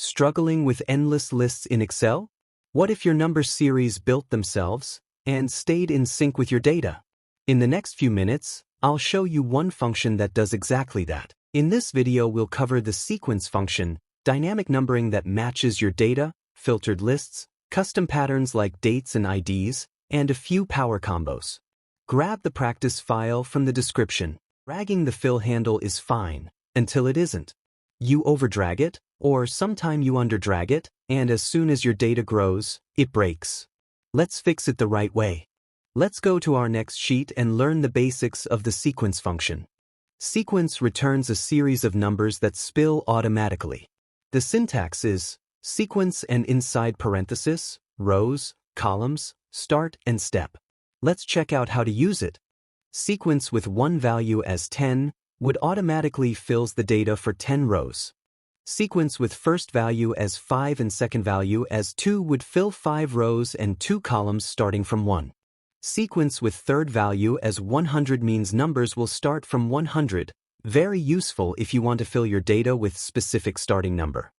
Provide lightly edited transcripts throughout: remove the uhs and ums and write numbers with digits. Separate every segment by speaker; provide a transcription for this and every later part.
Speaker 1: Struggling with endless lists in Excel? What if your number series built themselves and stayed in sync with your data? In the next few minutes, I'll show you one function that does exactly that. In this video, we'll cover the sequence function, dynamic numbering that matches your data, filtered lists, custom patterns like dates and IDs, and a few power combos. Grab the practice file from the description. Dragging the fill handle is fine, until it isn't. You overdrag it, or sometime you underdrag it, and as soon as your data grows, it breaks. Let's fix it the right way. Let's go to our next sheet and learn the basics of the sequence function. Sequence returns a series of numbers that spill automatically. The syntax is sequence and inside parenthesis, rows, columns, start and step. Let's check out how to use it. Sequence with one value as 10 would automatically fills the data for 10 rows. Sequence with first value as 5 and second value as 2 would fill 5 rows and 2 columns starting from 1. Sequence with third value as 100 means numbers will start from 100, very useful if you want to fill your data with specific starting number.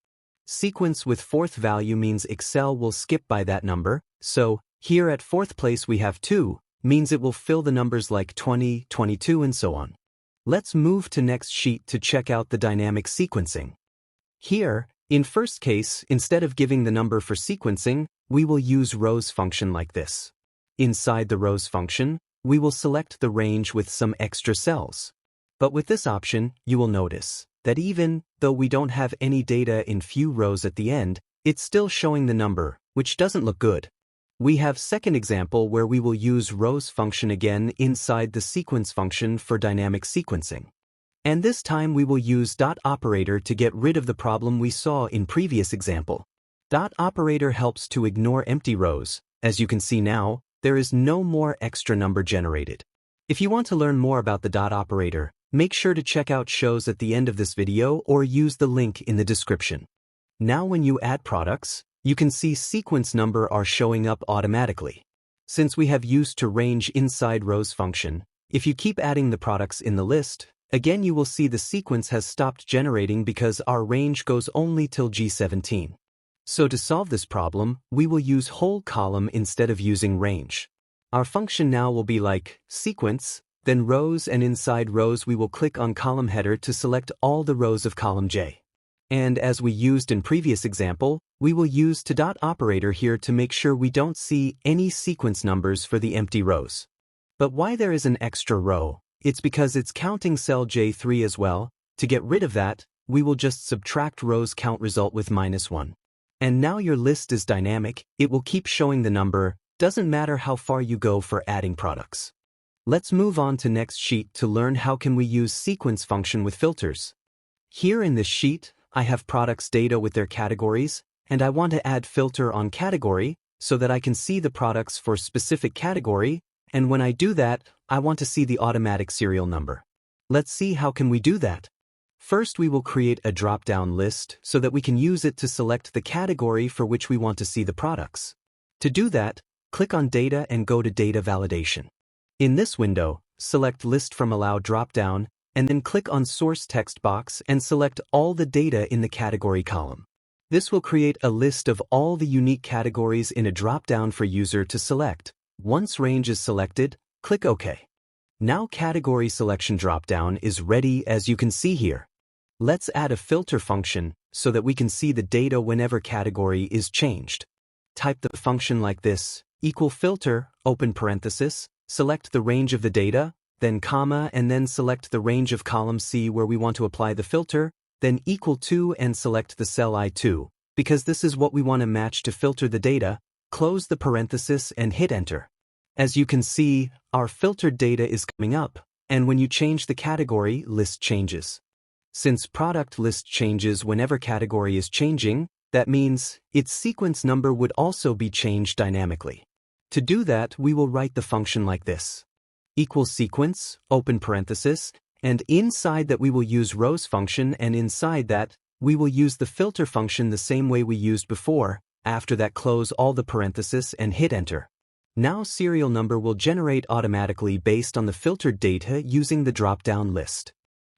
Speaker 1: Sequence with fourth value means Excel will skip by that number, so here at fourth place we have 2, means it will fill the numbers like 20, 22 and so on. Let's move to next sheet to check out the dynamic sequencing. Here, in first case, instead of giving the number for sequencing, we will use rows function like this. Inside the rows function, we will select the range with some extra cells. But with this option, you will notice that even though we don't have any data in few rows at the end, it's still showing the number, which doesn't look good. We have second example where we will use rows function again inside the sequence function for dynamic sequencing. And this time we will use dot operator to get rid of the problem we saw in previous example. Dot operator helps to ignore empty rows. As you can see now, there is no more extra number generated. If you want to learn more about the dot operator, make sure to check out shows at the end of this video or use the link in the description. Now when you add products, you can see sequence number are showing up automatically. Since we have used to range inside rows function, if you keep adding the products in the list, again you will see the sequence has stopped generating because our range goes only till G17. So to solve this problem, we will use whole column instead of using range. Our function now will be like sequence, then rows, and inside rows we will click on column header to select all the rows of column J. And as we used in previous example, we will use to dot operator here to make sure we don't see any sequence numbers for the empty rows. But why there is an extra row? It's because it's counting cell J3 as well. To get rid of that, we will just subtract rows count result with -1. And now your list is dynamic, it will keep showing the number, doesn't matter how far you go for adding products. Let's move on to next sheet to learn how can we use sequence function with filters. Here in this sheet, I have products data with their categories, and I want to add filter on category so that I can see the products for specific category, and when I do that, I want to see the automatic serial number. Let's see how can we do that. First, we will create a drop-down list so that we can use it to select the category for which we want to see the products. To do that, click on Data and go to Data Validation. In this window, select List from Allow drop-down, and then click on Source text box and select all the data in the category column. This will create a list of all the unique categories in a drop-down for user to select. Once range is selected, click OK. Now category selection drop-down is ready as you can see here. Let's add a filter function so that we can see the data whenever category is changed. Type the function like this, =filter, open parenthesis, select the range of the data, then comma, and then select the range of column C where we want to apply the filter, then =2 and select the cell I2, because this is what we want to match to filter the data, close the parenthesis and hit enter. As you can see, our filtered data is coming up, and when you change the category, list changes. Since product list changes whenever category is changing, that means its sequence number would also be changed dynamically. To do that, we will write the function like this. =sequence, open parenthesis, and inside that we will use rows function, and inside that, we will use the filter function the same way we used before. After that, close all the parenthesis and hit enter. Now serial number will generate automatically based on the filtered data using the drop-down list.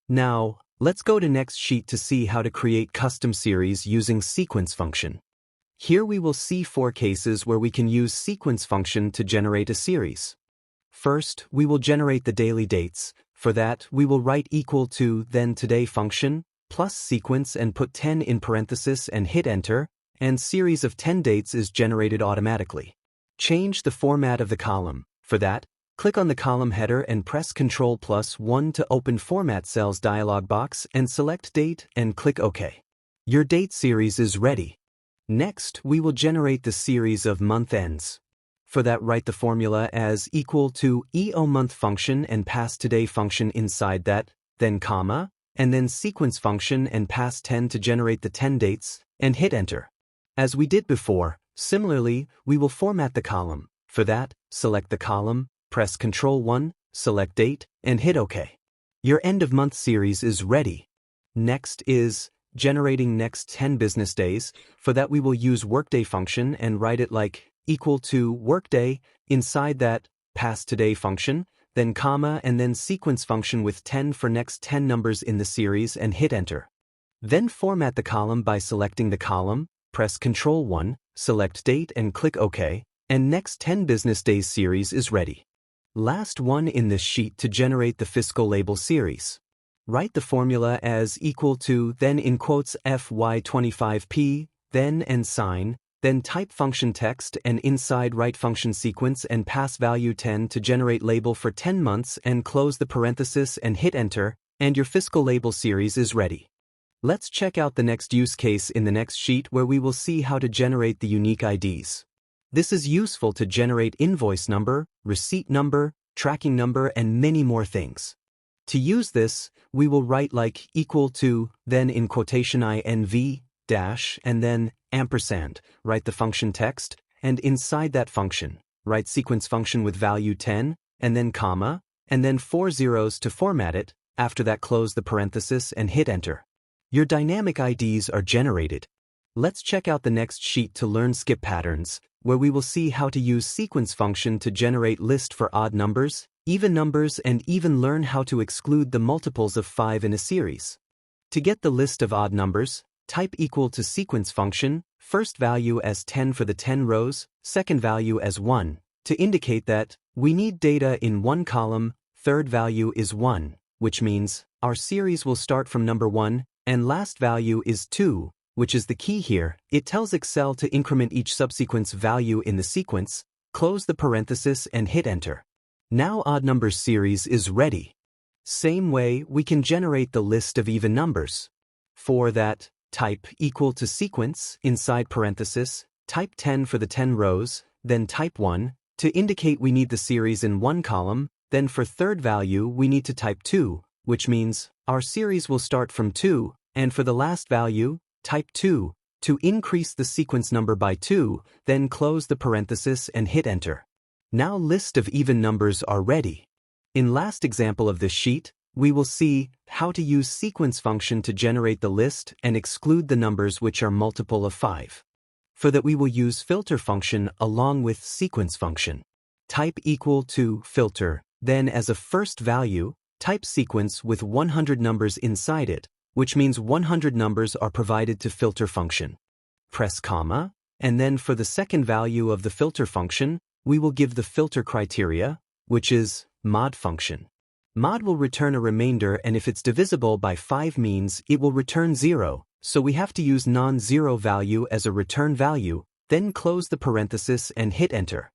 Speaker 1: Now, Let's go to next sheet to see how to create custom series using sequence function. Here we will see 4 cases where we can use sequence function to generate a series. First, we will generate the daily dates. For that, we will write equal to then today function plus sequence and put 10 in parenthesis and hit enter, and series of 10 dates is generated automatically. Change the format of the column. For that, click on the column header and press Ctrl+1 to open Format Cells dialog box and select Date and click OK. Your date series is ready. Next, we will generate the series of month ends. For that, write the formula as equal to EO_month function and pass today function inside that, then comma, and then sequence function and pass 10 to generate the 10 dates, and hit enter. As we did before, similarly, we will format the column. For that, select the column, press Ctrl+1, select Date, and hit OK. Your end of month series is ready. Next is generating next 10 business days. For that, we will use workday function and write it like equal to workday, inside that, pass today function, then comma and then sequence function with 10 for next 10 numbers in the series and hit enter. Then format the column by selecting the column, press Ctrl+1, select Date and click OK, and next 10 business days series is ready. Last one in this sheet to generate the fiscal label series. Write the formula as equal to then in quotes FY25P, then and sign, then type function text and inside write function sequence and pass value 10 to generate label for 10 months and close the parenthesis and hit enter, and your fiscal label series is ready. Let's check out the next use case in the next sheet where we will see how to generate the unique IDs. This is useful to generate invoice number, receipt number, tracking number, and many more things. To use this, we will write like equal to, then in quotation INV, dash, and then ampersand, write the function text, and inside that function, write sequence function with value 10, and then comma, and then 4 zeros to format it. After that, close the parenthesis and hit enter. Your dynamic IDs are generated. Let's check out the next sheet to learn skip patterns, where we will see how to use sequence function to generate list for odd numbers, even numbers, and even learn how to exclude the multiples of 5 in a series. To get the list of odd numbers, type equal to sequence function, first value as 10 for the 10 rows, second value as 1, to indicate that we need data in one column, third value is 1, which means our series will start from number 1, and last value is 2, which is the key here. It tells Excel to increment each subsequent value in the sequence, close the parenthesis and hit enter. Now odd numbers series is ready. Same way, we can generate the list of even numbers. For that, type equal to sequence, inside parenthesis, type 10 for the 10 rows, then type 1, to indicate we need the series in one column, then for third value we need to type 2, which means our series will start from 2, and for the last value, type 2, to increase the sequence number by 2, then close the parenthesis and hit enter. Now list of even numbers are ready. In last example of this sheet, we will see how to use sequence function to generate the list and exclude the numbers which are multiple of 5. For that, we will use filter function along with sequence function. Type equal to filter, then as a first value, type sequence with 100 numbers inside it, which means 100 numbers are provided to filter function. Press comma, and then for the second value of the filter function, we will give the filter criteria, which is mod function. Mod will return a remainder, and if it's divisible by 5 means it will return 0, so we have to use non-zero value as a return value, then close the parenthesis and hit enter.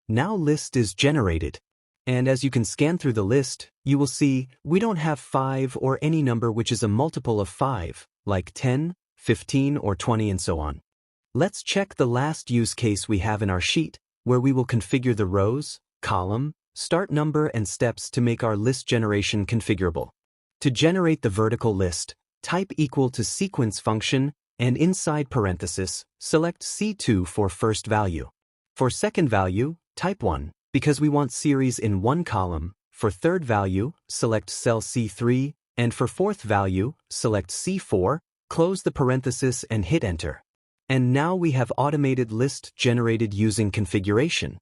Speaker 1: Now list is generated. And as you can scan through the list, you will see we don't have 5 or any number which is a multiple of 5, like 10, 15, or 20 and so on. Let's check the last use case we have in our sheet, where we will configure the rows, column, start number, and steps to make our list generation configurable. To generate the vertical list, type equal to sequence function, and inside parenthesis, select C2 for first value. For second value, type 1, because we want series in one column. For third value, select cell C3, and for fourth value, select C4, close the parenthesis and hit enter. And now we have automated list generated using configuration.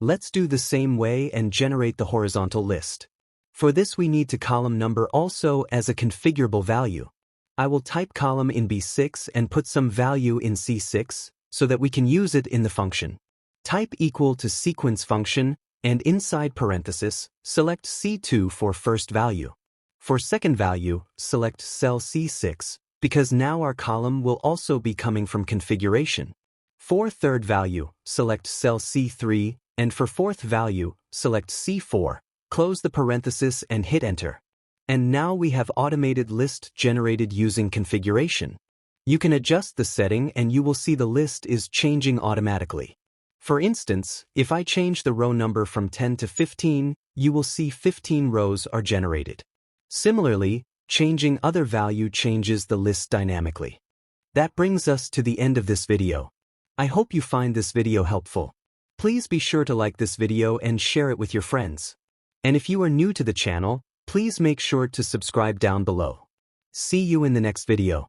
Speaker 1: Let's do the same way and generate the horizontal list. For this we need to column number also as a configurable value. I will type column in B6 and put some value in C6 so that we can use it in the function. Type equal to sequence function and inside parenthesis, select C2 for first value. For second value, select cell C6 because now our column will also be coming from configuration. For third value, select cell C3 and for fourth value, select C4. Close the parenthesis and hit enter. And now we have automated list generated using configuration. You can adjust the setting and you will see the list is changing automatically. For instance, if I change the row number from 10 to 15, you will see 15 rows are generated. Similarly, changing other value changes the list dynamically. That brings us to the end of this video. I hope you find this video helpful. Please be sure to like this video and share it with your friends. And if you are new to the channel, please make sure to subscribe down below. See you in the next video.